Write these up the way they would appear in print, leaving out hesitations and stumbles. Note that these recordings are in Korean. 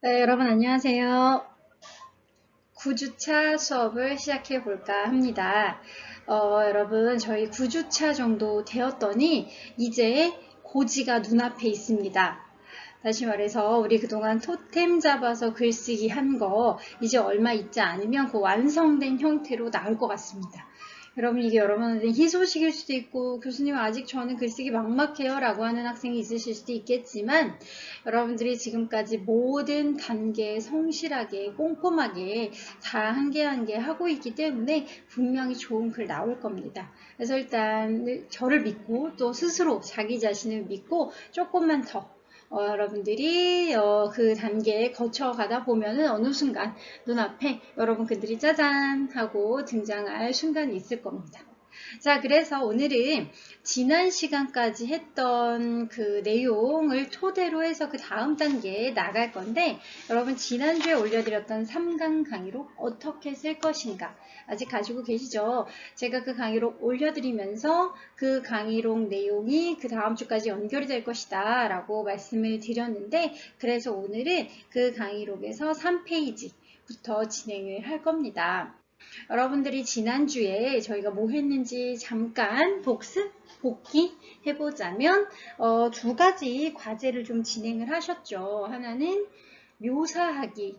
네, 여러분 안녕하세요. 9주차 수업을 시작해 볼까 합니다. 여러분 저희 9주차 정도 되었더니 이제 고지가 눈앞에 있습니다. 다시 말해서 우리 그동안 토템 잡아서 글쓰기 한 거 이제 얼마 있지 않으면 그 완성된 형태로 나올 것 같습니다. 여러분 이게 여러분한테 희소식일 수도 있고 교수님 아직 저는 글쓰기 막막해요 라고 하는 학생이 있으실 수도 있겠지만 여러분들이 지금까지 모든 단계에 성실하게 꼼꼼하게 다 한 개 한 개 하고 있기 때문에 분명히 좋은 글 나올 겁니다. 그래서 일단 저를 믿고 또 스스로 자기 자신을 믿고 조금만 더 여러분들이 그 단계에 거쳐가다 보면은 어느 순간 눈앞에 여러분 그들이 짜잔 하고 등장할 순간이 있을 겁니다. 자, 그래서 오늘은 지난 시간까지 했던 그 내용을 토대로 해서 그 다음 단계에 나갈 건데 여러분 지난주에 올려드렸던 3강 강의로 어떻게 쓸 것인가 아직 가지고 계시죠? 제가 그 강의로 올려드리면서 그 강의록 내용이 그 다음 주까지 연결이 될 것이다 라고 말씀을 드렸는데 그래서 오늘은 그 강의록에서 3페이지부터 진행을 할 겁니다. 여러분들이 지난주에 저희가 뭐 했는지 잠깐 복기 해보자면 두 가지 과제를 좀 진행을 하셨죠. 하나는 묘사하기,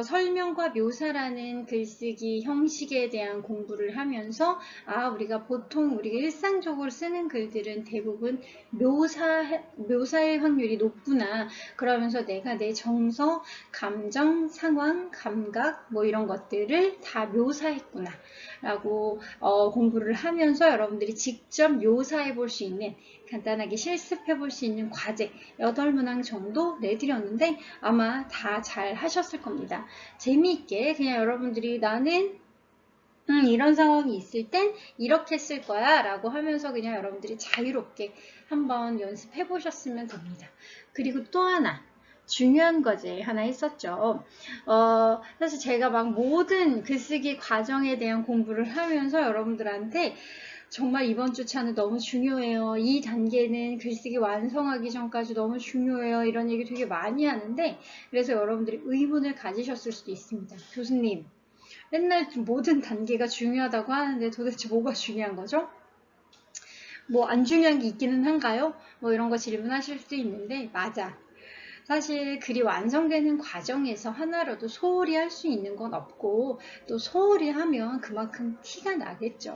설명과 묘사라는 글쓰기 형식에 대한 공부를 하면서 우리가 보통 우리가 일상적으로 쓰는 글들은 대부분 묘사의 확률이 높구나. 그러면서 내가 내 정서, 감정, 상황, 감각 뭐 이런 것들을 다 묘사했구나 라고 공부를 하면서 여러분들이 직접 묘사해 볼 수 있는 간단하게 실습해 볼 수 있는 과제 8문항 정도 내드렸는데 아마 다 잘 하셨을 겁니다. 재미있게 그냥 여러분들이 나는 이런 상황이 있을 땐 이렇게 쓸 거야 라고 하면서 그냥 여러분들이 자유롭게 한번 연습해 보셨으면 됩니다. 그리고 또 하나 중요한 과제 하나 있었죠. 사실 제가 막 모든 글쓰기 과정에 대한 공부를 하면서 여러분들한테 정말 이번 주차는 너무 중요해요. 이 단계는 글쓰기 완성하기 전까지 너무 중요해요. 이런 얘기 되게 많이 하는데 그래서 여러분들이 의문을 가지셨을 수도 있습니다. 교수님, 맨날 모든 단계가 중요하다고 하는데 도대체 뭐가 중요한 거죠? 뭐 안 중요한 게 있기는 한가요? 뭐 이런 거 질문하실 수도 있는데 맞아. 사실 글이 완성되는 과정에서 하나라도 소홀히 할 수 있는 건 없고 또 소홀히 하면 그만큼 티가 나겠죠.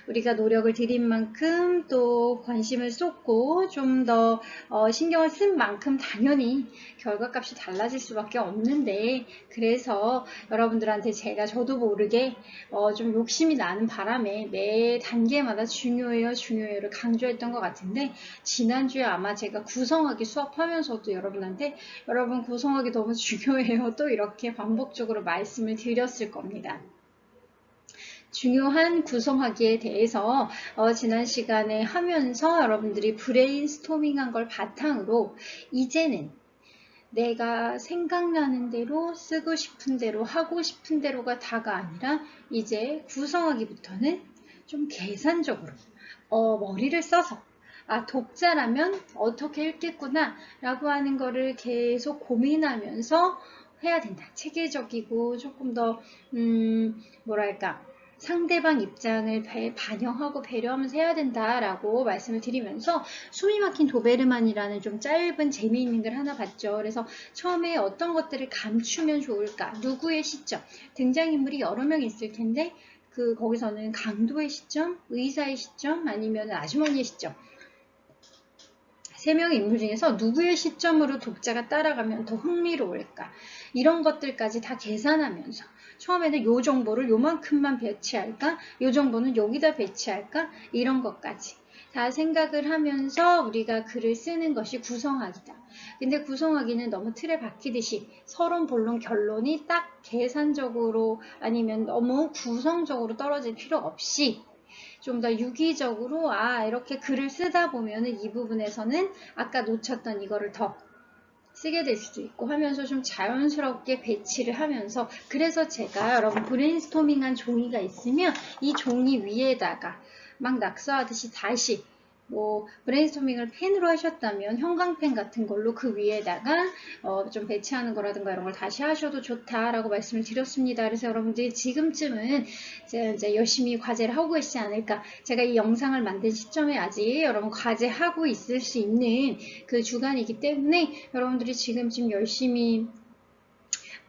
우리가 노력을 들인 만큼 또 관심을 쏟고 좀 더 신경을 쓴 만큼 당연히 결과값이 달라질 수밖에 없는데 그래서 여러분들한테 제가 저도 모르게 좀 욕심이 나는 바람에 매 단계마다 중요해요 중요해요를 강조했던 것 같은데 지난주에 아마 제가 구성하기 수업하면서도 여러분한테 여러분 구성하기 너무 중요해요 또 이렇게 반복적으로 말씀을 드렸을 겁니다. 중요한 구성하기에 대해서 지난 시간에 하면서 여러분들이 브레인스토밍한 걸 바탕으로 이제는 내가 생각나는 대로 쓰고 싶은 대로 하고 싶은 대로가 다가 아니라 이제 구성하기부터는 좀 계산적으로 머리를 써서 독자라면 어떻게 읽겠구나 라고 하는 거를 계속 고민하면서 해야 된다. 체계적이고 조금 더 뭐랄까 상대방 입장을 반영하고 배려하면서 해야 된다라고 말씀을 드리면서 숨이 막힌 도베르만이라는 좀 짧은 재미있는 글 하나 봤죠. 그래서 처음에 어떤 것들을 감추면 좋을까? 누구의 시점? 등장인물이 여러 명 있을 텐데 거기서는 강도의 시점, 의사의 시점, 아니면 아주머니의 시점. 3명의 인물 중에서 누구의 시점으로 독자가 따라가면 더 흥미로울까? 이런 것들까지 다 계산하면서 처음에는 요 정보를 요만큼만 배치할까? 요 정보는 여기다 배치할까? 이런 것까지 다 생각을 하면서 우리가 글을 쓰는 것이 구성하기다. 근데 구성하기는 너무 틀에 박히듯이 서론, 본론, 결론이 딱 계산적으로 아니면 너무 구성적으로 떨어질 필요 없이 좀 더 유기적으로 이렇게 글을 쓰다 보면은 이 부분에서는 아까 놓쳤던 이거를 더 쓰게 될 수도 있고 하면서 좀 자연스럽게 배치를 하면서 그래서 제가 여러분 브레인스토밍한 종이가 있으면 이 종이 위에다가 막 낙서하듯이 다시 뭐 브레인스토밍을 펜으로 하셨다면 형광펜 같은 걸로 그 위에다가 좀 배치하는 거라든가 이런 걸 다시 하셔도 좋다라고 말씀을 드렸습니다. 그래서 여러분들이 지금쯤은 이제 열심히 과제를 하고 계시지 않을까. 제가 이 영상을 만든 시점에 아직 여러분 과제하고 있을 수 있는 그 주간이기 때문에 여러분들이 지금쯤 열심히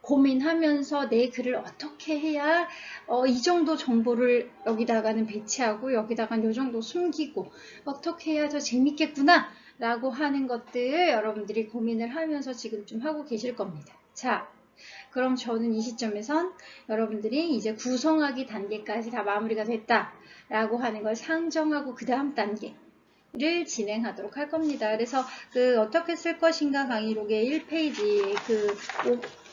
고민하면서 내 글을 어떻게 해야 이 정도 정보를 여기다가는 배치하고 여기다가는 이 정도 숨기고 어떻게 해야 더 재밌겠구나 라고 하는 것들 여러분들이 고민을 하면서 지금쯤 하고 계실 겁니다. 자, 그럼 저는 이 시점에선 여러분들이 이제 구성하기 단계까지 다 마무리가 됐다 라고 하는 걸 상정하고 그 다음 단계를 진행하도록 할 겁니다. 그래서 그 어떻게 쓸 것인가 강의록의 1페이지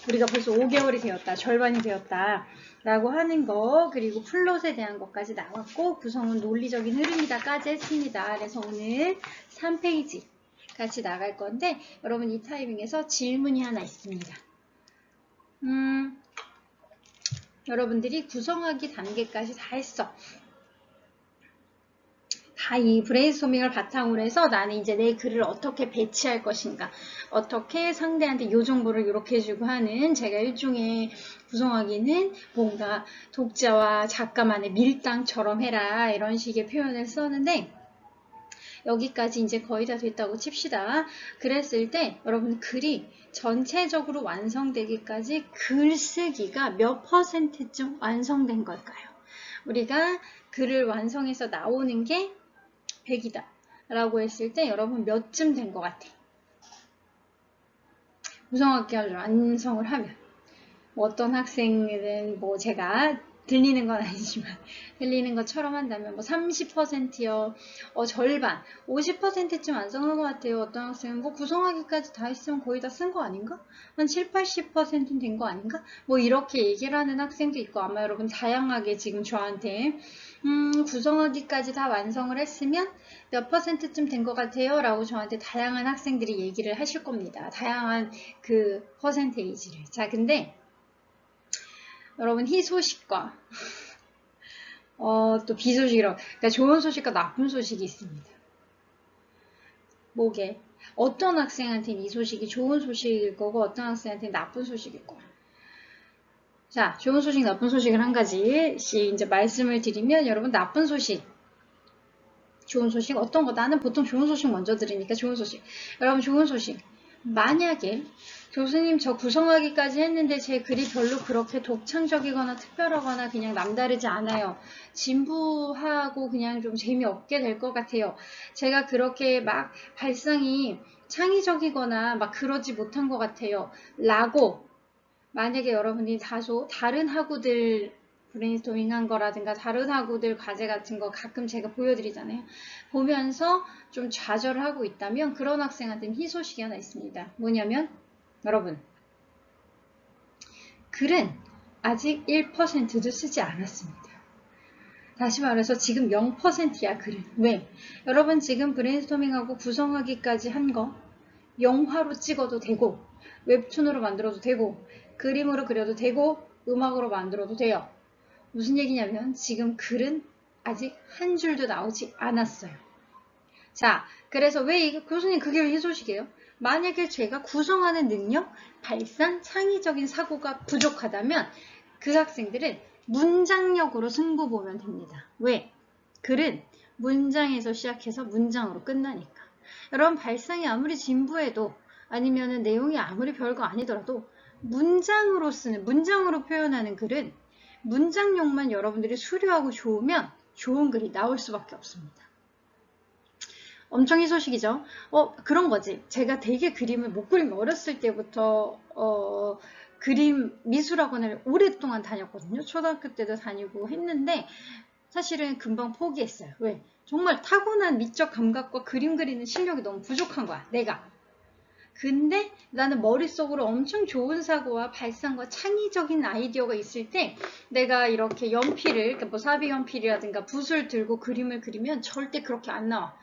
우리가 벌써 5개월이 되었다, 절반이 되었다 라고 하는 거, 그리고 플롯에 대한 것까지 나왔고 구성은 논리적인 흐름이다까지 했습니다. 그래서 오늘 3페이지 같이 나갈 건데 여러분 이 타이밍에서 질문이 하나 있습니다. 여러분들이 구성하기 단계까지 다 했어. 다 이 브레인스토밍을 바탕으로 해서 나는 이제 내 글을 어떻게 배치할 것인가, 어떻게 상대한테 이 정보를 이렇게 해주고 하는 제가 일종의 구성하기는 뭔가 독자와 작가만의 밀당처럼 해라 이런 식의 표현을 썼는데 여기까지 이제 거의 다 됐다고 칩시다. 그랬을 때 여러분 글이 전체적으로 완성되기까지 글쓰기가 몇 %쯤 완성된 걸까요? 우리가 글을 완성해서 나오는 게 100이다 라고 했을 때 여러분 몇쯤 된 것 같아? 구성학기가 완성을 하면 뭐 어떤 학생은 뭐 제가 들리는 건 아니지만 들리는 것처럼 한다면 뭐 30%요, 절반, 50%쯤 완성한 것 같아요. 어떤 학생은 뭐 구성하기까지 다 했으면 거의 다 쓴 거 아닌가? 한 7, 80%는 된 거 아닌가? 뭐 이렇게 얘기를 하는 학생도 있고 아마 여러분 다양하게 지금 저한테 구성하기까지 다 완성을 했으면 몇 %쯤 된 것 같아요? 라고 저한테 다양한 학생들이 얘기를 하실 겁니다. 다양한 그 퍼센테이지를. 자, 근데 여러분 희소식과 또 비소식이라고, 그러니까 좋은 소식과 나쁜 소식이 있습니다. 뭐게? 어떤 학생한테는 이 소식이 좋은 소식일 거고 어떤 학생한테는 나쁜 소식일 거야. 자, 좋은 소식, 나쁜 소식을 한 가지씩 이제 말씀을 드리면 여러분 나쁜 소식, 좋은 소식 어떤 거? 나는 보통 좋은 소식 먼저 들으니까 좋은 소식. 여러분 좋은 소식. 만약에 교수님 저 구성하기까지 했는데 제 글이 별로 그렇게 독창적이거나 특별하거나 그냥 남다르지 않아요. 진부하고 그냥 좀 재미없게 될 것 같아요. 제가 그렇게 막 발상이 창의적이거나 막 그러지 못한 것 같아요. 라고 만약에 여러분이 다소 다른 학우들 브레인스토밍 한 거라든가 다른 학우들 과제 같은 거 가끔 제가 보여드리잖아요. 보면서 좀 좌절을 하고 있다면 그런 학생한테는 희소식이 하나 있습니다. 뭐냐면 여러분 글은 아직 1%도 쓰지 않았습니다. 다시 말해서 지금 0%야 글은. 왜? 여러분 지금 브레인스토밍하고 구성하기까지 한 거 영화로 찍어도 되고 웹툰으로 만들어도 되고 그림으로 그려도 되고 음악으로 만들어도 돼요. 무슨 얘기냐면 지금 글은 아직 한 줄도 나오지 않았어요. 자, 그래서 왜 교수님 그게 왜 희소식이에요? 만약에 제가 구성하는 능력, 발상, 창의적인 사고가 부족하다면 그 학생들은 문장력으로 승부 보면 됩니다. 왜? 글은 문장에서 시작해서 문장으로 끝나니까. 여러분 발상이 아무리 진부해도 아니면 내용이 아무리 별거 아니더라도 문장으로 쓰는, 문장으로 표현하는 글은 문장력만 여러분들이 수려하고 좋으면 좋은 글이 나올 수밖에 없습니다. 엄청 희소식이죠. 그런 거지. 제가 되게 그림을 못 그리면 어렸을 때부터 그림 미술학원을 오랫동안 다녔거든요. 초등학교 때도 다니고 했는데 사실은 금방 포기했어요. 왜? 정말 타고난 미적 감각과 그림 그리는 실력이 너무 부족한 거야. 내가. 근데 나는 머릿속으로 엄청 좋은 사고와 발상과 창의적인 아이디어가 있을 때 내가 이렇게 연필을, 그러니까 뭐 사비 연필이라든가 붓을 들고 그림을 그리면 절대 그렇게 안 나와.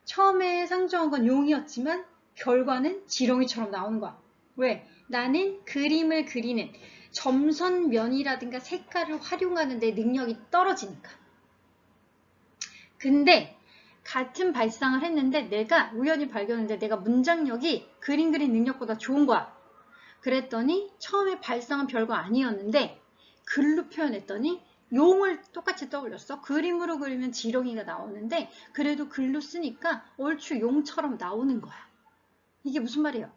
처음에 상정한 건 용이었지만 결과는 지렁이처럼 나오는 거야. 왜? 나는 그림을 그리는 점선면이라든가 색깔을 활용하는 데 능력이 떨어지니까. 근데 같은 발상을 했는데 내가 우연히 발견했는데 내가 문장력이 그림 그린 능력보다 좋은 거야. 그랬더니 처음에 발상은 별거 아니었는데 글로 표현했더니 용을 똑같이 떠올렸어. 그림으로 그리면 지렁이가 나오는데 그래도 글로 쓰니까 얼추 용처럼 나오는 거야. 이게 무슨 말이에요?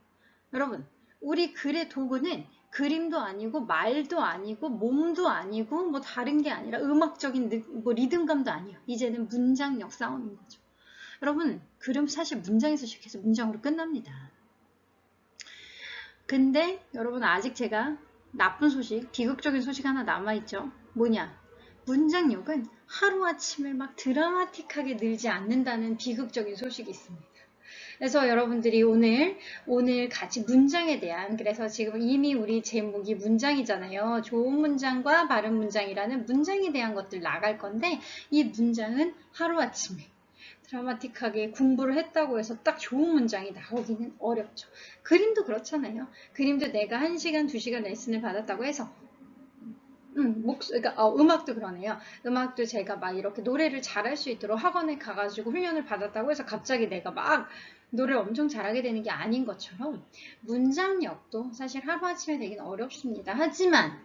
여러분, 우리 글의 도구는 그림도 아니고 말도 아니고 몸도 아니고 뭐 다른 게 아니라 음악적인 뭐 리듬감도 아니에요. 이제는 문장력 싸움인 거죠. 여러분, 글은 사실 문장에서 시작해서 문장으로 끝납니다. 근데 여러분 아직 제가 나쁜 소식, 비극적인 소식 하나 남아있죠. 뭐냐? 문장력은 하루아침에 막 드라마틱하게 늘지 않는다는 비극적인 소식이 있습니다. 그래서 여러분들이 오늘 같이 문장에 대한, 그래서 지금 이미 우리 제목이 문장이잖아요. 좋은 문장과 바른 문장이라는 문장에 대한 것들 나갈 건데 이 문장은 하루아침에 드라마틱하게 공부를 했다고 해서 딱 좋은 문장이 나오기는 어렵죠. 그림도 그렇잖아요. 그림도 내가 1시간, 2시간 레슨을 받았다고 해서 그러니까 음악도 그러네요. 음악도 제가 막 이렇게 노래를 잘할 수 있도록 학원에 가가지고 훈련을 받았다고 해서 갑자기 내가 막 노래를 엄청 잘하게 되는 게 아닌 것처럼 문장력도 사실 하루아침에 되긴 어렵습니다. 하지만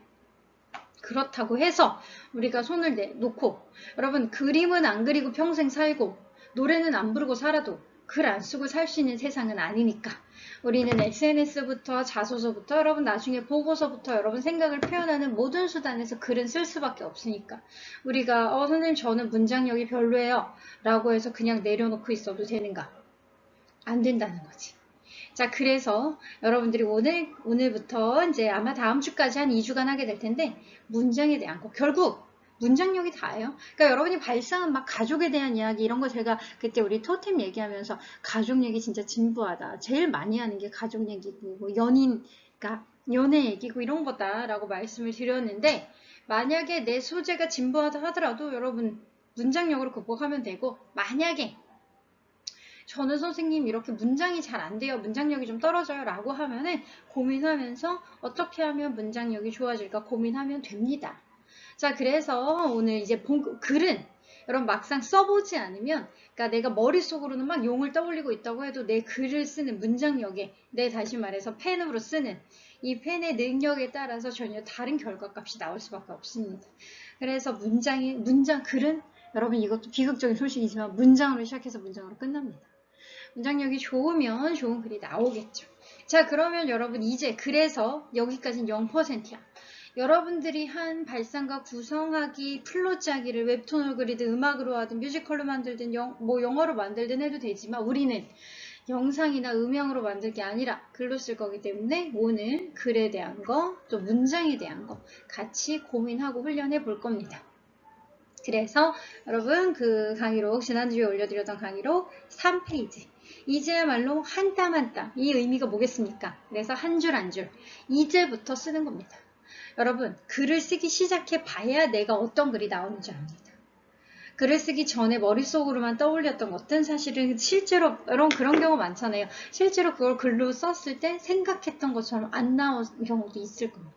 그렇다고 해서 우리가 손을 놓고 여러분 그림은 안 그리고 평생 살고 노래는 안 부르고 살아도 글 안 쓰고 살 수 있는 세상은 아니니까 우리는 SNS부터 자소서부터 여러분 나중에 보고서부터 여러분 생각을 표현하는 모든 수단에서 글은 쓸 수밖에 없으니까 우리가 선생님 저는 문장력이 별로예요 라고 해서 그냥 내려놓고 있어도 되는가? 안 된다는 거지. 자, 그래서 여러분들이 오늘부터 이제 아마 다음 주까지 한 2주간 하게 될 텐데 문장에 대한 거 결국 문장력이 다예요. 그러니까 여러분이 발상은 막 가족에 대한 이야기 이런 거 제가 그때 우리 토템 얘기하면서 가족 얘기 진짜 진부하다. 제일 많이 하는 게 가족 얘기고 뭐 연인, 그러니까 연애 얘기고 이런 거다라고 말씀을 드렸는데 만약에 내 소재가 진부하다 하더라도 여러분 문장력으로 극복하면 되고 만약에 저는 선생님 이렇게 문장이 잘 안 돼요. 문장력이 좀 떨어져요. 라고 하면은 고민하면서 어떻게 하면 문장력이 좋아질까 고민하면 됩니다. 자, 그래서 오늘 이제 글은 여러분 막상 써보지 않으면 그러니까 내가 머릿속으로는 막 용을 떠올리고 있다고 해도 내 글을 쓰는 문장력에 내 다시 말해서 펜으로 쓰는 이 펜의 능력에 따라서 전혀 다른 결과값이 나올 수밖에 없습니다. 그래서 글은 여러분 이것도 비극적인 소식이지만 문장으로 시작해서 문장으로 끝납니다. 문장력이 좋으면 좋은 글이 나오겠죠. 자, 그러면 여러분 이제 그래서 여기까지는 0%야. 여러분들이 한 발상과 구성하기, 플롯 짜기를 웹툰으로 그리든 음악으로 하든 뮤지컬로 만들든 영어로 만들든 해도 되지만 우리는 영상이나 음영으로 만들 게 아니라 글로 쓸 거기 때문에 오늘 글에 대한 거, 또 문장에 대한 거 같이 고민하고 훈련해 볼 겁니다. 그래서 여러분 그 강의록 지난주에 올려드렸던 강의록 3페이지 이제야말로 한 땀 한 땀 이 의미가 뭐겠습니까? 그래서 한 줄 한 줄 이제부터 쓰는 겁니다. 여러분 글을 쓰기 시작해 봐야 내가 어떤 글이 나오는지 압니다. 글을 쓰기 전에 머릿속으로만 떠올렸던 것은 사실은 실제로 여러분 그런 경우 많잖아요. 실제로 그걸 글로 썼을 때 생각했던 것처럼 안 나온 경우도 있을 겁니다.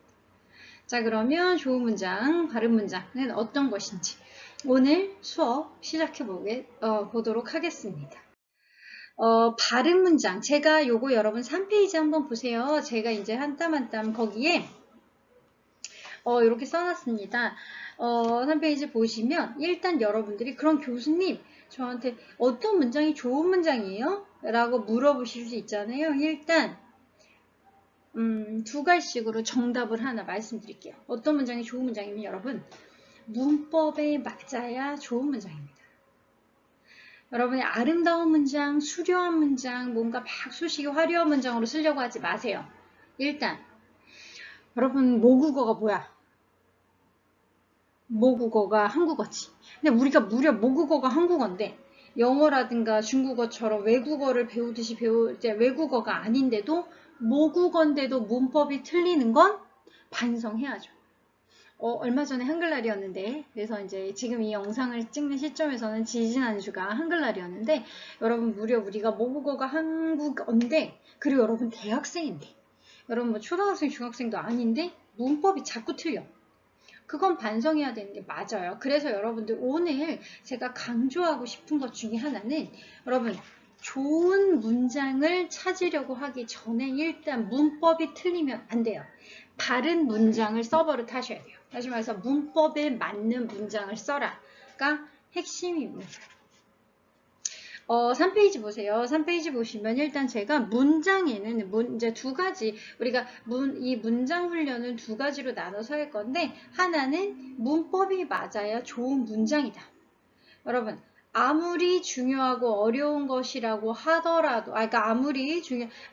자, 그러면 좋은 문장, 바른 문장은 어떤 것인지 오늘 수업 시작해 보도록 하겠습니다. 바른 문장. 제가 요거 여러분 3페이지 한번 보세요. 제가 이제 한 땀 한 땀 거기에 이렇게 써놨습니다. 3페이지 보시면 일단 여러분들이 그럼 교수님 저한테 어떤 문장이 좋은 문장이에요? 라고 물어보실 수 있잖아요. 일단 2가지식으로 정답을 하나 말씀드릴게요. 어떤 문장이 좋은 문장이면 여러분 문법에 맞아야 좋은 문장입니다. 여러분의 아름다운 문장, 수려한 문장, 뭔가 막 수식이 화려한 문장으로 쓰려고 하지 마세요. 일단 여러분 모국어가 뭐야? 모국어가 한국어지. 근데 우리가 무려 모국어가 한국어인데 영어라든가 중국어처럼 외국어를 배우듯이 외국어가 아닌데도 모국어인데도 문법이 틀리는 건 반성해야죠. 얼마 전에 한글날이었는데 그래서 이제 지금 이 영상을 찍는 시점에서는 지지난주가 한글날이었는데 여러분 무려 우리가 모국어가 한국어인데 그리고 여러분 대학생인데 여러분 뭐 초등학생 중학생도 아닌데 문법이 자꾸 틀려. 그건 반성해야 되는 게 맞아요. 그래서 여러분들 오늘 제가 강조하고 싶은 것 중에 하나는 여러분 좋은 문장을 찾으려고 하기 전에 일단 문법이 틀리면 안 돼요. 바른 문장을 써버릇 하셔야 돼요. 다시 말해서 문법에 맞는 문장을 써라가 핵심입니다. 3페이지 보세요. 3페이지 보시면 일단 제가 문장에는 이제 두 가지, 우리가 이 문장 훈련은 두 가지로 나눠서 할 건데, 하나는 문법이 맞아야 좋은 문장이다. 여러분, 아무리 중요하고 어려운 것이라고 하더라도, 그러니까 아무리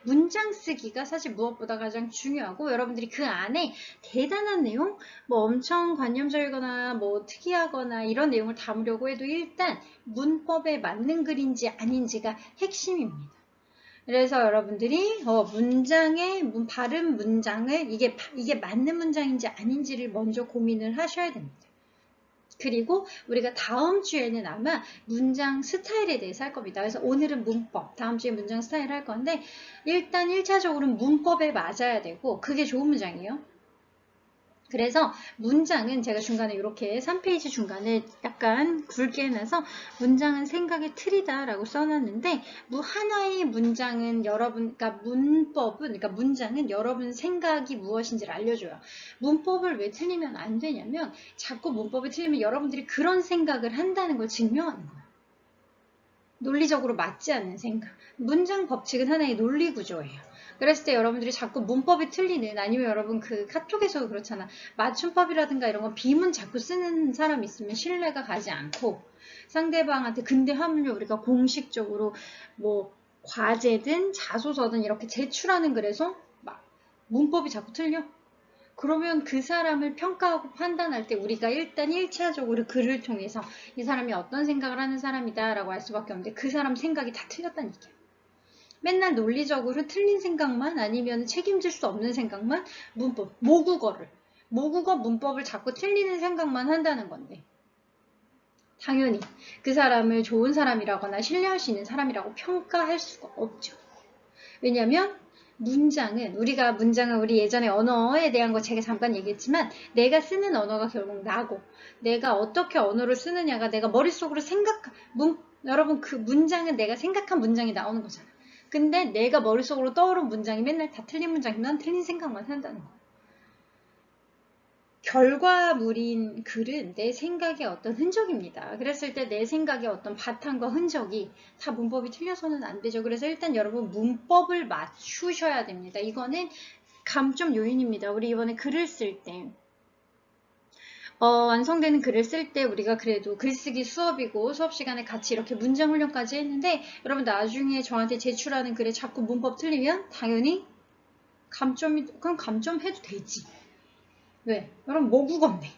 문장 쓰기가 사실 무엇보다 가장 중요하고, 여러분들이 그 안에 대단한 내용, 뭐 엄청 관념적이거나 뭐 특이하거나 이런 내용을 담으려고 해도 일단 문법에 맞는 글인지 아닌지가 핵심입니다. 그래서 여러분들이 바른 문장을 이게 맞는 문장인지 아닌지를 먼저 고민을 하셔야 됩니다. 그리고 우리가 다음 주에는 아마 문장 스타일에 대해서 할 겁니다. 그래서 오늘은 문법, 다음 주에 문장 스타일 할 건데 일단 1차적으로는 문법에 맞아야 되고 그게 좋은 문장이에요. 그래서 문장은 제가 중간에 이렇게 3페이지 중간에 약간 굵게 해놔서 문장은 생각의 틀이다 라고 써놨는데 하나의 문장은 그러니까 문장은 여러분 생각이 무엇인지를 알려줘요. 문법을 왜 틀리면 안 되냐면 자꾸 문법을 틀리면 여러분들이 그런 생각을 한다는 걸 증명하는 거예요. 논리적으로 맞지 않는 생각. 문장 법칙은 하나의 논리 구조예요. 그랬을 때 여러분들이 자꾸 문법이 틀리는 아니면 여러분 그 카톡에서도 그렇잖아. 맞춤법이라든가 이런 거 비문 자꾸 쓰는 사람 있으면 신뢰가 가지 않고 상대방한테 근데 하물며 우리가 공식적으로 뭐 과제든 자소서든 이렇게 제출하는 글에서 막 문법이 자꾸 틀려. 그러면 그 사람을 평가하고 판단할 때 우리가 일단 1차적으로 글을 통해서 이 사람이 어떤 생각을 하는 사람이다 라고 알 수밖에 없는데 그 사람 생각이 다 틀렸다는 얘기야. 맨날 논리적으로 틀린 생각만 아니면 책임질 수 없는 생각만 모국어 문법을 자꾸 틀리는 생각만 한다는 건데 당연히 그 사람을 좋은 사람이라거나 신뢰할 수 있는 사람이라고 평가할 수가 없죠. 왜냐하면 문장은 우리 예전에 언어에 대한 거 제가 잠깐 얘기했지만 내가 쓰는 언어가 결국 나고 내가 어떻게 언어를 쓰느냐가 내가 머릿속으로 여러분 그 문장은 내가 생각한 문장이 나오는 거잖아. 근데 내가 머릿속으로 떠오른 문장이 맨날 다 틀린 문장이면 틀린 생각만 한다는 거야. 결과물인 글은 내 생각의 어떤 흔적입니다. 그랬을 때 내 생각의 어떤 바탕과 흔적이 다 문법이 틀려서는 안 되죠. 그래서 일단 여러분 문법을 맞추셔야 됩니다. 이거는 감점 요인입니다. 우리 이번에 글을 쓸 때 완성되는 글을 쓸 때 우리가 그래도 글쓰기 수업이고 수업 시간에 같이 이렇게 문장 훈련까지 했는데 여러분 나중에 저한테 제출하는 글에 자꾸 문법 틀리면 당연히 그럼 감점해도 되지. 왜? 여러분 모국어인데.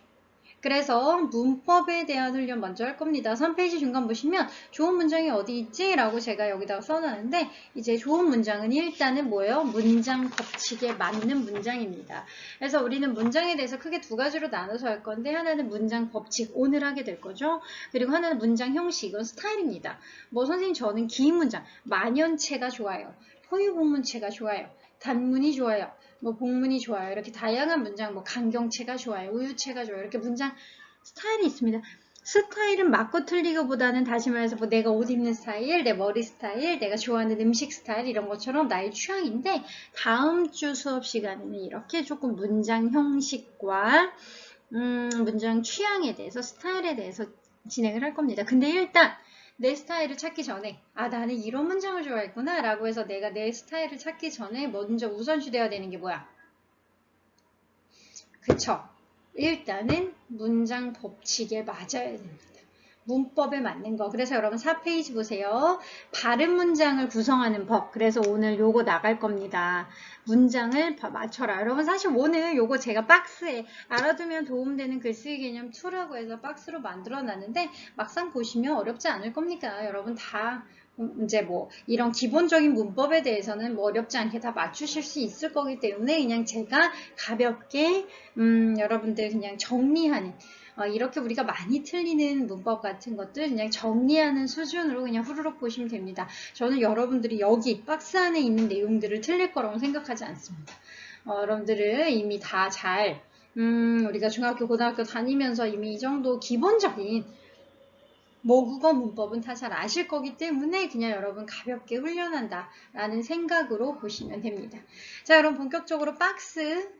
그래서 문법에 대한 훈련 먼저 할 겁니다. 3페이지 중간 보시면 좋은 문장이 어디 있지? 라고 제가 여기다가 써놨는데 이제 좋은 문장은 일단은 뭐예요? 문장 법칙에 맞는 문장입니다. 그래서 우리는 문장에 대해서 크게 두 가지로 나눠서 할 건데 하나는 문장 법칙, 오늘 하게 될 거죠. 그리고 하나는 문장 형식, 이건 스타일입니다. 뭐 선생님 저는 긴 문장, 만연체가 좋아요. 포유복문체가 좋아요. 단문이 좋아요. 뭐 복문이 좋아요. 이렇게 다양한 문장, 뭐 강경체가 좋아요. 우유체가 좋아요. 이렇게 문장 스타일이 있습니다. 스타일은 맞고 틀리기보다는 다시 말해서 뭐 내가 옷 입는 스타일, 내 머리 스타일, 내가 좋아하는 음식 스타일 이런 것처럼 나의 취향인데 다음 주 수업 시간에는 이렇게 조금 문장 형식과 문장 취향에 대해서 스타일에 대해서 진행을 할 겁니다. 근데 일단 내 스타일을 찾기 전에 나는 이런 문장을 좋아했구나 라고 해서 내가 내 스타일을 찾기 전에 먼저 우선시 되어야 되는 게 뭐야? 그쵸? 일단은 문장 법칙에 맞아야 됩니다. 문법에 맞는 거. 그래서 여러분 4페이지 보세요. 바른 문장을 구성하는 법. 그래서 오늘 요거 나갈 겁니다. 문장을 맞춰라. 여러분 사실 오늘 요거 제가 박스에 알아두면 도움되는 글쓰기 개념 2라고 해서 박스로 만들어 놨는데 막상 보시면 어렵지 않을 겁니까? 여러분 다 이제 뭐 이런 기본적인 문법에 대해서는 뭐 어렵지 않게 다 맞추실 수 있을 거기 때문에 그냥 제가 가볍게 여러분들 그냥 정리하는 이렇게 우리가 많이 틀리는 문법 같은 것들 그냥 정리하는 수준으로 그냥 후루룩 보시면 됩니다. 저는 여러분들이 여기 박스 안에 있는 내용들을 틀릴 거라고 생각하지 않습니다. 여러분들은 이미 다 잘 우리가 중학교, 고등학교 다니면서 이미 이 정도 기본적인 모국어 문법은 다 잘 아실 거기 때문에 그냥 여러분 가볍게 훈련한다라는 생각으로 보시면 됩니다. 자, 그럼 본격적으로 박스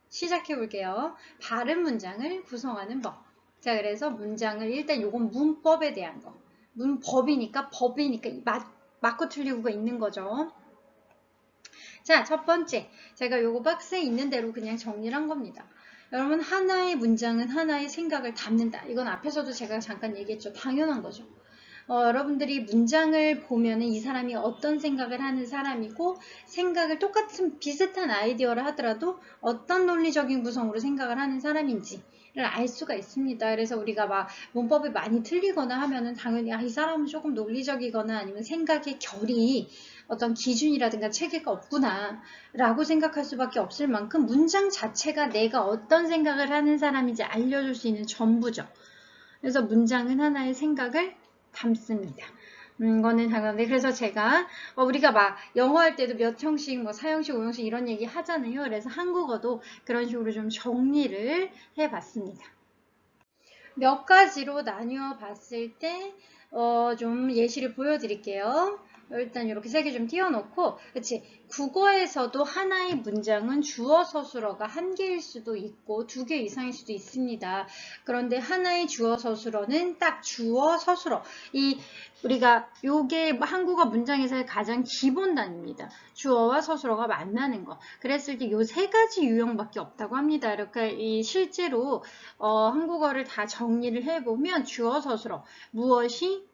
시작해 볼게요. 바른 문장을 구성하는 법. 자, 그래서 문장을 일단 요건 문법에 대한 거. 문법이니까 법이니까 맞고 틀리고가 있는 거죠. 자, 첫 번째. 제가 요거 박스에 있는 대로 그냥 정리를 한 겁니다. 여러분, 하나의 문장은 하나의 생각을 담는다. 이건 앞에서도 제가 잠깐 얘기했죠. 당연한 거죠. 여러분들이 문장을 보면은 이 사람이 어떤 생각을 하는 사람이고, 생각을 똑같은 비슷한 아이디어를 하더라도 어떤 논리적인 구성으로 생각을 하는 사람인지를 알 수가 있습니다. 그래서 우리가 막 문법이 많이 틀리거나 하면은 당연히 이 사람은 조금 논리적이거나 아니면 생각의 결이 어떤 기준이라든가 체계가 없구나 라고 생각할 수밖에 없을 만큼 문장 자체가 내가 어떤 생각을 하는 사람인지 알려줄 수 있는 전부죠. 그래서 문장은 하나의 생각을 담습니다. 이거는 당연한데, 그래서 제가 우리가 막 영어 할 때도 몇 형식, 뭐 4형식, 5형식 이런 얘기 하잖아요. 그래서 한국어도 그런 식으로 좀 정리를 해봤습니다. 몇 가지로 나뉘어 봤을 때 좀 예시를 보여드릴게요. 일단 이렇게 세 개 좀 띄워놓고, 그치? 국어에서도 하나의 문장은 주어 서술어가 한 개일 수도 있고 두 개 이상일 수도 있습니다. 그런데 하나의 주어 서술어는 딱 주어 서술어. 우리가 요게 한국어 문장에서의 가장 기본 단위입니다. 주어와 서술어가 만나는 거. 그랬을 때 요 세 가지 유형밖에 없다고 합니다. 이렇게 실제로 한국어를 다 정리를 해보면 주어 서술어, 무엇이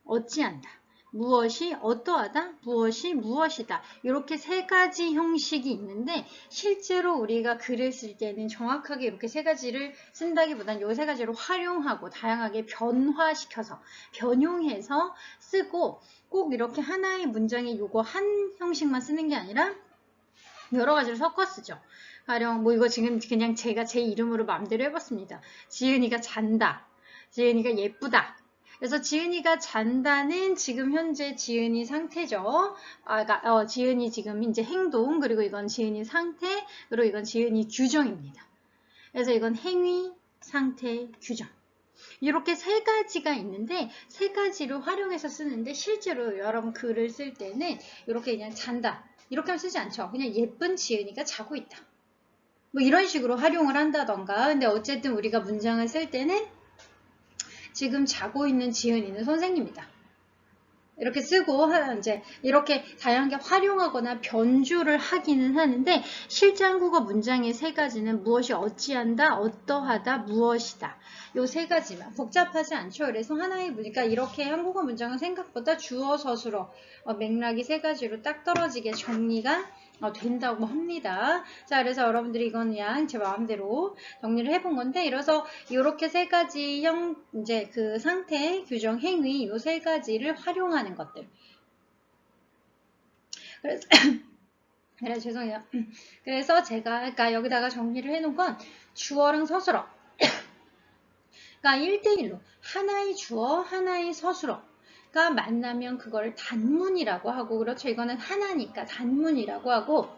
어찌한다, 무엇이 어떠하다, 무엇이 무엇이다, 이렇게 세 가지 형식이 있는데 실제로 우리가 글을 쓸 때는 정확하게 이렇게 세 가지를 쓴다기보다는 이 세 가지를 활용하고 다양하게 변화시켜서 변용해서 쓰고, 꼭 이렇게 하나의 문장에 요거 한 형식만 쓰는 게 아니라 여러 가지를 섞어 쓰죠. 가령 뭐 이거 지금 그냥 제가 제 이름으로 마음대로 해봤습니다. 지은이가 잔다, 지은이가 예쁘다. 그래서 지은이가 잔다는 지금 현재 지은이 상태죠. 그러니까 지은이 지금 이제 행동, 그리고 이건 지은이 상태, 그리고 이건 지은이 규정입니다. 그래서 이건 행위, 상태, 규정. 이렇게 세 가지가 있는데 세 가지를 활용해서 쓰는데 실제로 여러분 글을 쓸 때는 이렇게 그냥 잔다 이렇게 하면 쓰지 않죠. 그냥 예쁜 지은이가 자고 있다. 뭐 이런 식으로 활용을 한다던가. 근데 어쨌든 우리가 문장을 쓸 때는 지금 자고 있는 지은이는 선생님이다. 이렇게 쓰고 이제 이렇게 다양하게 활용하거나 변주를 하기는 하는데 실제 한국어 문장의 세 가지는 무엇이 어찌한다, 어떠하다, 무엇이다. 요 세 가지만 복잡하지 않죠. 그래서 하나의 그러니까 이렇게 한국어 문장은 생각보다 주어 서술어 맥락이 세 가지로 딱 떨어지게 정리가 된다고 합니다. 자, 그래서 여러분들이 이건 그냥 제 마음대로 정리를 해본 건데, 이래서 이렇게 세 가지 이제 그 상태, 규정, 행위 요 세 가지를 활용하는 것들. 그래서 그래 죄송해요. 그래서 제가 그러니까 여기다가 정리를 해놓은 건 주어랑 서술어. 그러니까 1대1로 하나의 주어, 하나의 서술어가 만나면 그걸 단문이라고 하고, 그렇죠. 이거는 하나니까 단문이라고 하고,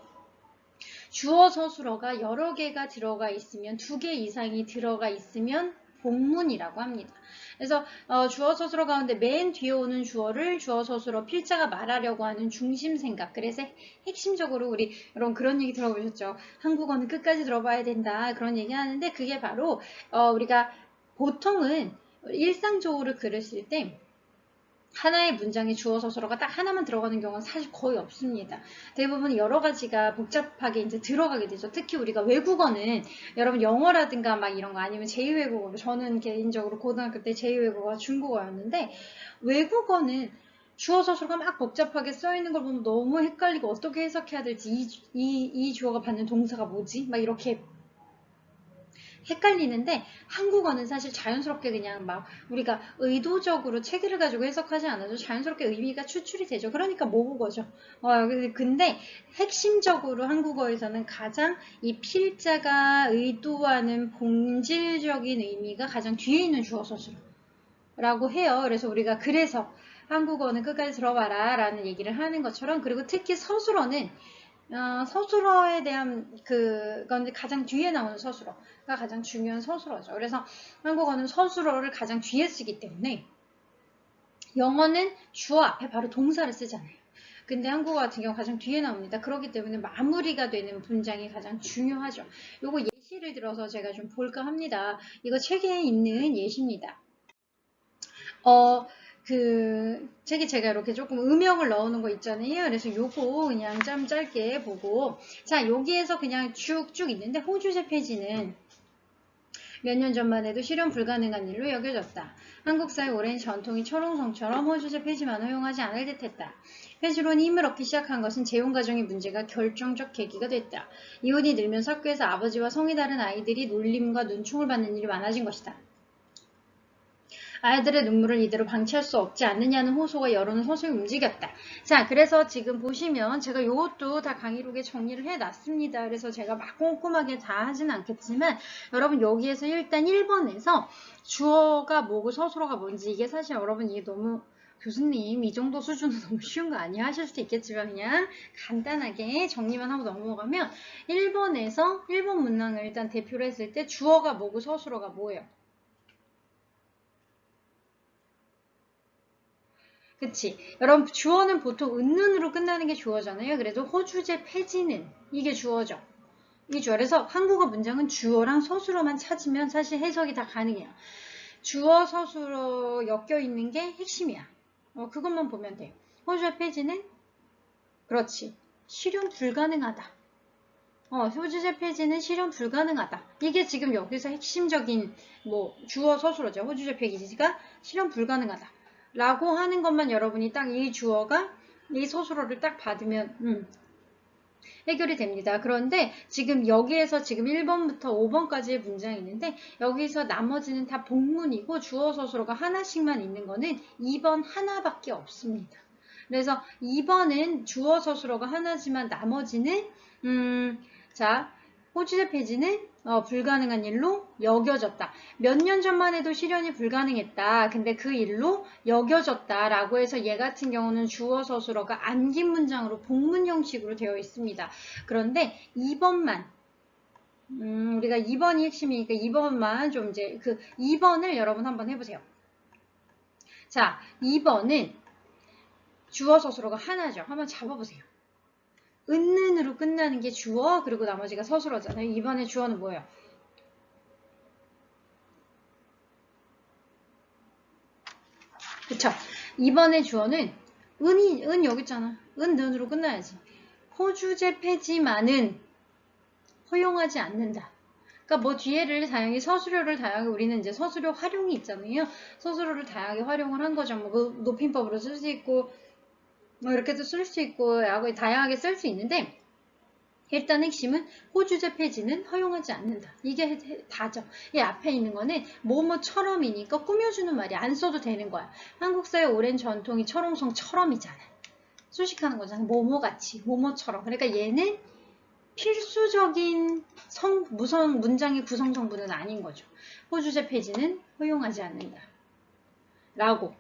주어 서술어가 여러 개가 들어가 있으면, 2개 이상이 들어가 있으면 복문이라고 합니다. 그래서 주어 서술어 가운데 맨 뒤에 오는 주어를 주어 서술어 필자가 말하려고 하는 중심 생각. 그래서 핵심적으로 우리 여러분 그런 얘기 들어보셨죠? 한국어는 끝까지 들어봐야 된다. 그런 얘기 하는데 그게 바로 우리가 보통은 일상적으로 글을 쓸 때 하나의 문장에 주어 서술어가 딱 하나만 들어가는 경우는 사실 거의 없습니다. 대부분 여러 가지가 복잡하게 이제 들어가게 되죠. 특히 우리가 외국어는 여러분 영어라든가 막 이런 거 아니면 제2외국어, 저는 개인적으로 고등학교 때 제2외국어가 중국어였는데 외국어는 주어 서술어가 막 복잡하게 써있는 걸 보면 너무 헷갈리고 어떻게 해석해야 될지 이 주어가 받는 동사가 뭐지? 막 이렇게 헷갈리는데 한국어는 사실 자연스럽게 그냥 막 우리가 의도적으로 체계를 가지고 해석하지 않아도 자연스럽게 의미가 추출이 되죠. 그러니까 모국어죠. 근데 핵심적으로 한국어에서는 가장 이 필자가 의도하는 본질적인 의미가 가장 뒤에 있는 주어 서술어라고 해요. 그래서 우리가 그래서 한국어는 끝까지 들어봐라 라는 얘기를 하는 것처럼, 그리고 특히 서술어는 서술어에 대한 그건 가장 뒤에 나오는 서술어가 가장 중요한 서술어죠. 그래서 한국어는 서술어를 가장 뒤에 쓰기 때문에 영어는 주어 앞에 바로 동사를 쓰잖아요. 근데 한국어 같은 경우 가장 뒤에 나옵니다. 그렇기 때문에 마무리가 되는 문장이 가장 중요하죠. 요거 예시를 들어서 제가 좀 볼까 합니다. 이거 책에 있는 예시입니다. 책에 제가 이렇게 조금 음역을 넣어놓은 거 있잖아요. 그래서 요거 그냥 좀 짧게 보고. 자, 여기에서 그냥 쭉쭉 있는데, 호주제 폐지는 몇 년 전만 해도 실현 불가능한 일로 여겨졌다. 한국 사회 오랜 전통이 철옹성처럼 호주제 폐지만 허용하지 않을 듯했다. 폐지론이 힘을 얻기 시작한 것은 재혼 가정의 문제가 결정적 계기가 됐다. 이혼이 늘면서 학교에서 아버지와 성이 다른 아이들이 놀림과 눈총을 받는 일이 많아진 것이다. 아이들의 눈물을 이대로 방치할 수 없지 않느냐는 호소가 여론을 서서히 움직였다. 자, 그래서 지금 보시면 제가 이것도 다 강의록에 정리를 해놨습니다. 그래서 제가 막 꼼꼼하게 다 하진 않겠지만 여러분 여기에서 일단 1번에서 주어가 뭐고 서술어가 뭔지 이게 사실 여러분 이게 너무 교수님 이 정도 수준은 너무 쉬운 거 아니야 하실 수도 있겠지만 그냥 간단하게 정리만 하고 넘어가면 1번에서 1번 문항을 일단 대표를 했을 때 주어가 뭐고 서술어가 뭐예요? 그치. 여러분 주어는 보통 은는으로 끝나는 게 주어잖아요. 그래도 호주제 폐지는 이게 주어죠. 이게 주어. 그래서 한국어 문장은 주어랑 서술어만 찾으면 사실 해석이 다 가능해요. 주어 서술어 엮여 있는 게 핵심이야. 그것만 보면 돼. 호주제 폐지는 그렇지. 실현 불가능하다. 호주제 폐지는 실현 불가능하다. 이게 지금 여기서 핵심적인 주어 서술어죠. 호주제 폐지가 실현 불가능하다. 라고 하는 것만 여러분이 딱 이 주어가 이 서술어를 딱 받으면 해결이 됩니다. 그런데 지금 여기에서 지금 1번부터 5번까지의 문장이 있는데 여기서 나머지는 다 복문이고 주어 서술어가 하나씩만 있는 거는 2번 하나밖에 없습니다. 그래서 2번은 주어 서술어가 하나지만 나머지는 자, 호주제 폐지는 불가능한 일로 여겨졌다. 몇 년 전만 해도 실현이 불가능했다. 근데 그 일로 여겨졌다 라고 해서 얘 같은 경우는 주어 서술어가 안긴 문장으로 복문 형식으로 되어 있습니다. 그런데 2번만 우리가 2번이 핵심이니까 2번만 좀 이제 2번을 여러분 한번 해보세요. 자, 2번은 주어 서술어가 하나죠. 한번 잡아보세요. 은는으로 끝나는 게 주어, 그리고 나머지가 서술어잖아요. 이번에 주어는 뭐예요? 그쵸? 이번에 주어는 은 여기 있잖아. 은는으로 끝나야지. 호주제 폐지만은 허용하지 않는다. 그러니까 뭐 뒤에를 다양하게 서술어를 다양하게 우리는 이제 서술어 활용이 있잖아요. 서술어를 다양하게 활용을 한 거죠. 뭐 높임법으로 쓸 수 있고 뭐 이렇게도 쓸 수 있고 다양하게 쓸 수 있는데 일단 핵심은 호주제 폐지는 허용하지 않는다. 이게 다죠. 이 앞에 있는 거는 뭐뭐처럼이니까 꾸며주는 말이 안 써도 되는 거야. 한국사의 오랜 전통이 철옹성처럼이잖아. 수식하는 거잖아. 뭐뭐같이, 뭐뭐처럼. 그러니까 얘는 필수적인 문장의 구성 성분은 아닌 거죠. 호주제 폐지는 허용하지 않는다. 라고.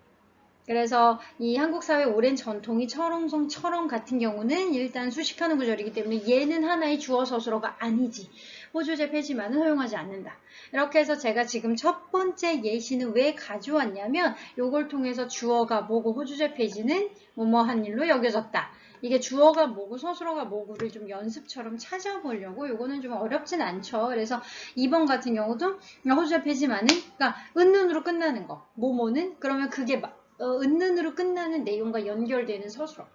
그래서 이 한국 사회 오랜 전통이 철옹성처럼 같은 경우는 일단 수식하는 구절이기 때문에 얘는 하나의 주어 서술어가 아니지. 호주제 폐지만은 허용하지 않는다. 이렇게 해서 제가 지금 첫 번째 예시는 왜 가져왔냐면 요걸 통해서 주어가 뭐고 호주제 폐지는 뭐뭐한 일로 여겨졌다. 이게 주어가 뭐고 서술어가 뭐고를 좀 연습처럼 찾아보려고 요거는 좀 어렵진 않죠. 그래서 2번 같은 경우도 호주제 폐지만은 그러니까 은눈으로 끝나는 거 뭐뭐는 그러면 그게 은는으로 끝나는 내용과 연결되는 서술어.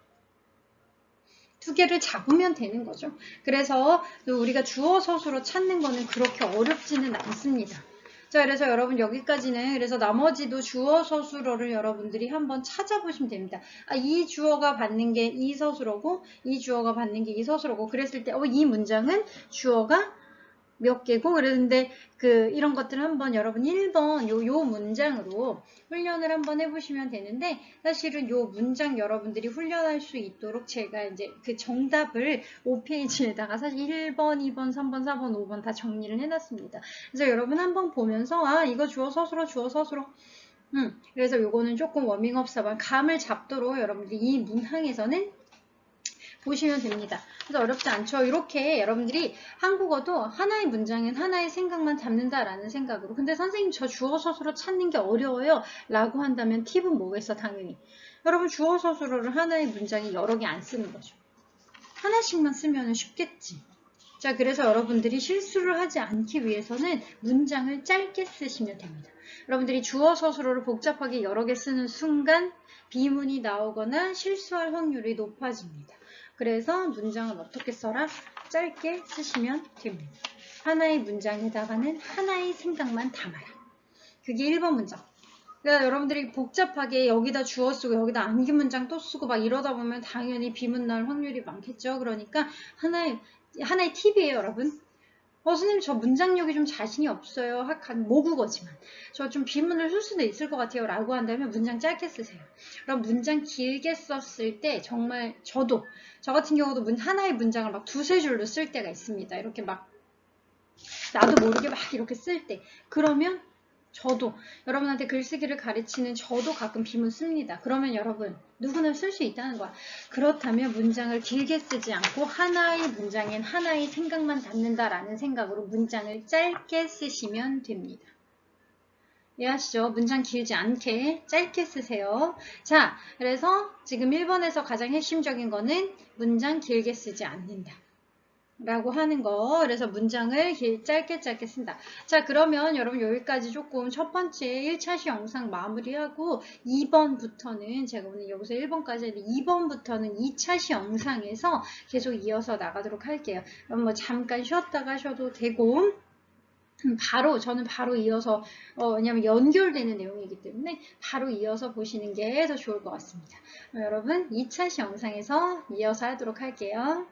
두 개를 잡으면 되는 거죠. 그래서 우리가 주어 서술어 찾는 거는 그렇게 어렵지는 않습니다. 자, 그래서 여러분 여기까지는 그래서 나머지도 주어 서술어를 여러분들이 한번 찾아보시면 됩니다. 이 주어가 받는 게 이 서술어고 이 주어가 받는 게 이 서술어고 그랬을 때 이 문장은 주어가 몇 개고 그랬는데 이런 것들을 한번 여러분 1번 요 문장으로 훈련을 한번 해보시면 되는데 사실은 요 문장 여러분들이 훈련할 수 있도록 제가 이제 그 정답을 5페이지에다가 사실 1번, 2번, 3번, 4번, 5번 다 정리를 해놨습니다. 그래서 여러분 한번 보면서 이거 주어 서술어 그래서 요거는 조금 워밍업 사반 감을 잡도록 여러분들이 이 문항에서는 보시면 됩니다. 그래서 어렵지 않죠. 이렇게 여러분들이 한국어도 하나의 문장엔 하나의 생각만 담는다라는 생각으로. 근데 선생님 저 주어 서술어 찾는 게 어려워요 라고 한다면 팁은 뭐겠어? 당연히 여러분 주어 서술어를 하나의 문장에 여러 개 안 쓰는 거죠. 하나씩만 쓰면 쉽겠지. 자, 그래서 여러분들이 실수를 하지 않기 위해서는 문장을 짧게 쓰시면 됩니다. 여러분들이 주어 서술어를 복잡하게 여러 개 쓰는 순간 비문이 나오거나 실수할 확률이 높아집니다. 그래서 문장을 어떻게 써라? 짧게 쓰시면 됩니다. 하나의 문장에다가는 하나의 생각만 담아라. 그게 1번 문장. 그러니까 여러분들이 복잡하게 여기다 주어 쓰고 여기다 안기 문장 또 쓰고 막 이러다 보면 당연히 비문 나올 확률이 많겠죠. 그러니까 하나의 팁이에요, 여러분. 선생님 저 문장력이 좀 자신이 없어요. 모국어지만 저 좀 비문을 쓸 수도 있을 것 같아요 라고 한다면 문장 짧게 쓰세요. 그럼 문장 길게 썼을 때 정말 저 같은 경우도 하나의 문장을 막 두세 줄로 쓸 때가 있습니다. 이렇게 막 나도 모르게 막 이렇게 쓸 때 그러면 저도 여러분한테 글쓰기를 가르치는 저도 가끔 비문 씁니다. 그러면 여러분 누구나 쓸 수 있다는 거야. 그렇다면 문장을 길게 쓰지 않고 하나의 문장엔 하나의 생각만 담는다라는 생각으로 문장을 짧게 쓰시면 됩니다. 이해하시죠? 문장 길지 않게 짧게 쓰세요. 자, 그래서 지금 1번에서 가장 핵심적인 거는 문장 길게 쓰지 않는다 라고 하는 거. 그래서 문장을 짧게 쓴다. 자, 그러면 여러분 여기까지 조금 첫 번째 1차시 영상 마무리하고 2번부터는 제가 오늘 여기서 1번까지 했는데 2번부터는 2차시 영상에서 계속 이어서 나가도록 할게요. 그럼 뭐 잠깐 쉬었다가 하셔도 되고 저는 바로 이어서 왜냐면 연결되는 내용이기 때문에 바로 이어서 보시는 게 더 좋을 것 같습니다. 여러분 2차시 영상에서 이어서 하도록 할게요.